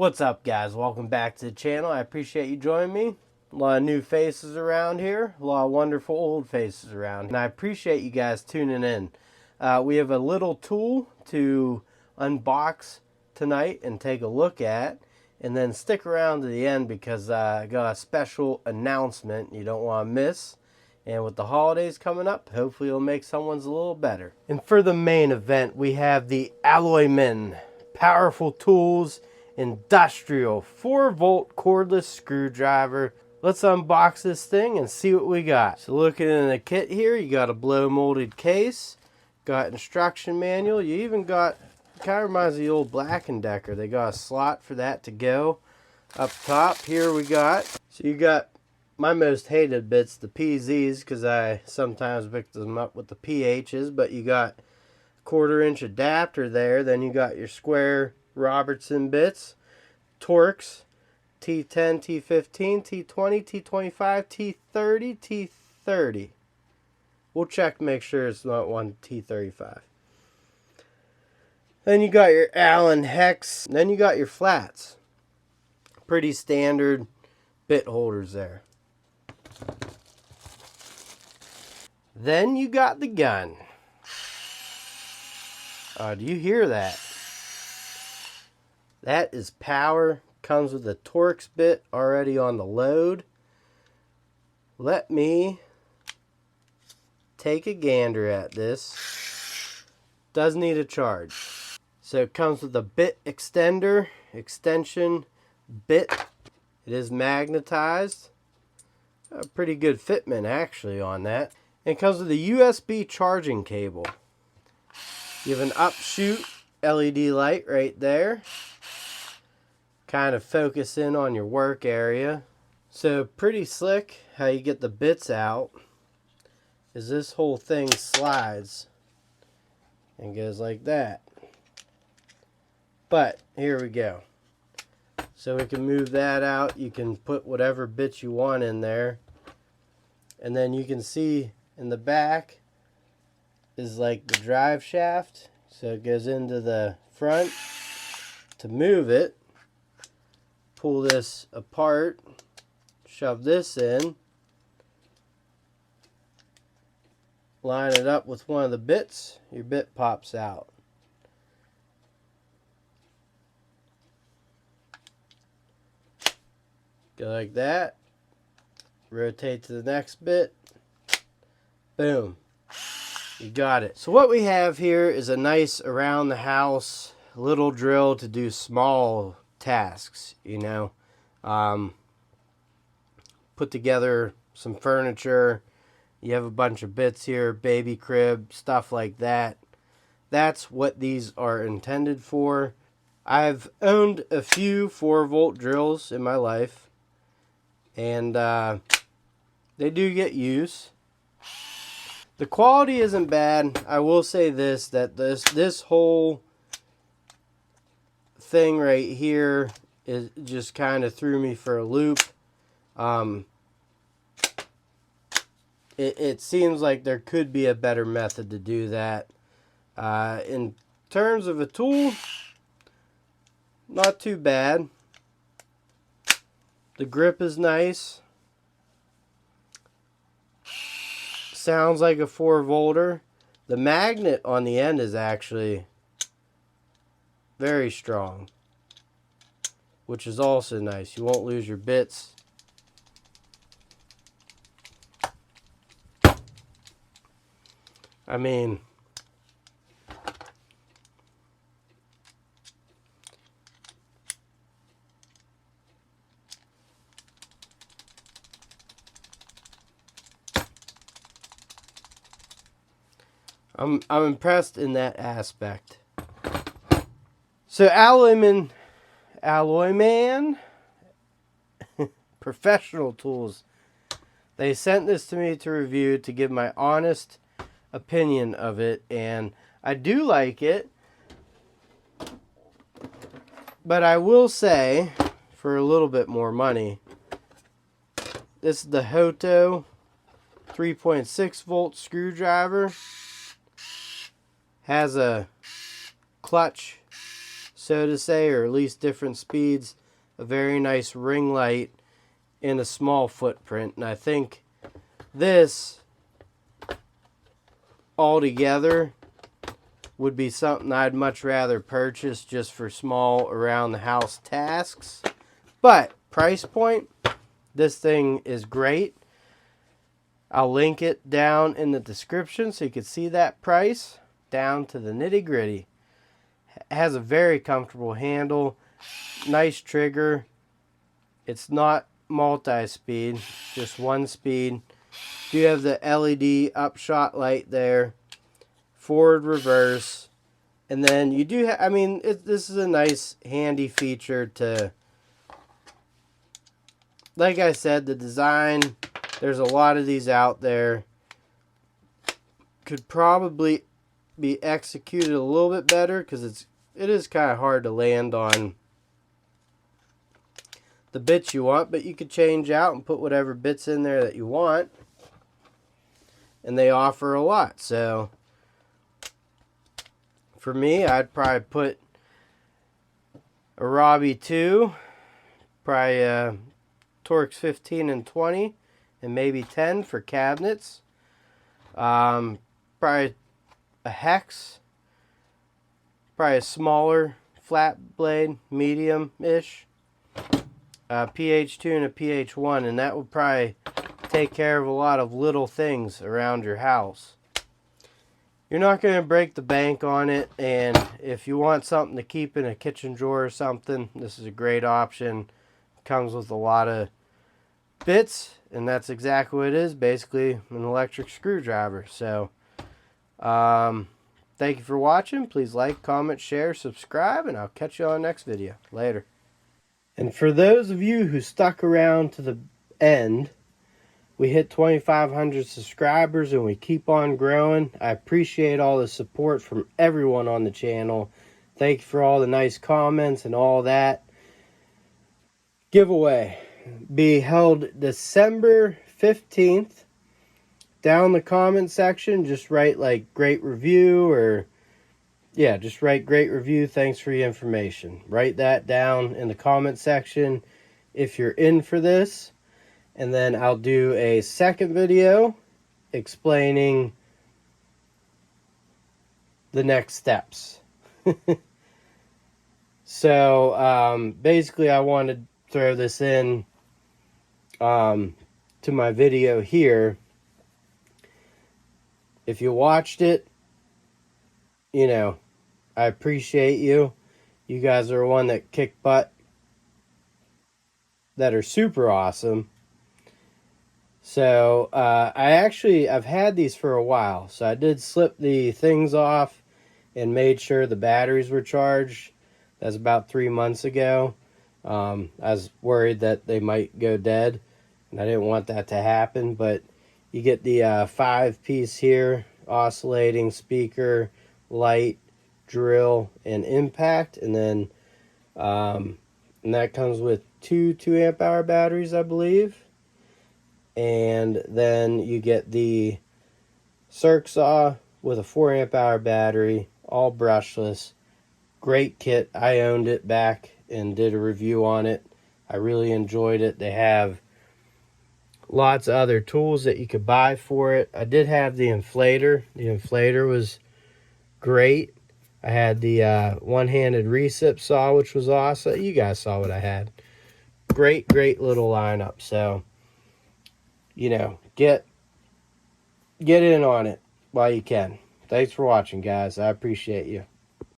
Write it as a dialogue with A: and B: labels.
A: What's up, guys? Welcome back to the channel. I appreciate you joining me. A lot of new faces around here, a lot of wonderful old faces around, and I appreciate you guys tuning in. We have a little tool to unbox tonight and take a look at, and then stick around to the end because I got a special announcement you don't want to miss. And with the holidays coming up, hopefully it'll make someone's a little better. And for the main event, we have the Alloyman Powerful Tools Industrial 4-volt cordless screwdriver. Let's unbox this thing and see what we got. So looking in the kit here, you got a blow molded case, got instruction manual. You even got, kind of reminds me of the old Black & Decker. They got a slot for that to go. Up top here we got, so you got my most hated bits, the PZs, because I sometimes mix them up with the PHs, but you got a 1/4-inch adapter there. Then you got your square Robertson bits, Torx, T10, T15, T20, T25, T30, T30. We'll check to make sure it's not one T35. Then you got your Allen hex. Then you got your flats. Pretty standard bit holders there. Then you got the gun. Do you hear that? That is power. Comes with a Torx bit already on the load. Let me take a gander at this. Does need a charge. So it comes with a bit extender, extension bit. It is magnetized. A pretty good fitment actually on that. And it comes with a USB charging cable. You have an upshoot LED light right there. Kind of focus in on your work area. So pretty slick how you get the bits out is this whole thing slides and goes like that. But here we go. So we can move that out. You can put whatever bits you want in there. And then you can see in the back is like the drive shaft. So it goes into the front. To move it, pull this apart, shove this in, line it up with one of the bits, your bit pops out. Go like that, rotate to the next bit, boom, you got it. So what we have here is a nice around the house little drill to do small tasks, you know. Put together some furniture. You have a bunch of bits here, baby crib, stuff like that. That's what these are intended for. I've owned a few 4-volt drills in my life, and they do get use. The quality isn't bad. I will say this, that this whole thing right here is just kind of threw me for a loop. It seems like there could be a better method to do that. In terms of a tool, not too bad. The grip is nice. Sounds like a 4-volter. The magnet on the end is actually very strong, which is also nice. You won't lose your bits. I mean, I'm impressed in that aspect. So Alloyman Professional Tools, they sent this to me to review to give my honest opinion of it, and I do like it, but I will say, for a little bit more money, this is the Hoto 3.6 volt screwdriver. Has a clutch so to say, or at least different speeds. A very nice ring light in a small footprint. And I think this altogether would be something I'd much rather purchase just for small around the house tasks. But price point, this thing is great. I'll link it down in the description so you can see that price down to the nitty gritty. It has a very comfortable handle, nice trigger. It's not multi-speed, just one speed. You have the LED upshot light there, forward, reverse, and then you do have, I mean, this is a nice handy feature to, like I said, the design, there's a lot of these out there. Could probably be executed a little bit better because it is kind of hard to land on the bits you want, but you could change out and put whatever bits in there that you want. And they offer a lot. So for me, I'd probably put a Robbie 2, probably Torx 15 and 20, and maybe 10 for cabinets. Probably a hex, probably a smaller flat blade, medium-ish, PH2 and a PH1, and that would probably take care of a lot of little things around your house. You're not going to break the bank on it, and if you want something to keep in a kitchen drawer or something, this is a great option. Comes with a lot of bits, and that's exactly what it is, basically an electric screwdriver. So thank you for watching. Please like, comment, share, subscribe, and I'll catch you on the next video. Later. And for those of you who stuck around to the end, we hit 2,500 subscribers and we keep on growing. I appreciate all the support from everyone on the channel. Thank you for all the nice comments and all that. Giveaway be held December 15th. Down in the comment section, just write like great review, or yeah, just write great review, thanks for your information. Write that down in the comment section if you're in for this. And then I'll do a second video explaining the next steps. So basically I want to throw this in to my video here. If you watched it, you know, I appreciate you. You guys are one that kick butt, that are super awesome. So I've had these for a while. So I did slip the things off and made sure the batteries were charged. That's about 3 months ago. I was worried that they might go dead, and I didn't want that to happen. But you get the 5-piece here, oscillating speaker, light, drill, and impact. And then and that comes with two 2-amp-hour batteries, I believe. And then you get the circ saw with a 4-amp-hour battery, all brushless. Great kit. I owned it back and did a review on it. I really enjoyed it. They have lots of other tools that you could buy for it. I did have the inflator. The inflator was great. I had the one-handed recip saw, which was awesome. You guys saw what I had. Great little lineup. So, you know, get in on it while you can. Thanks for watching, guys. I appreciate you.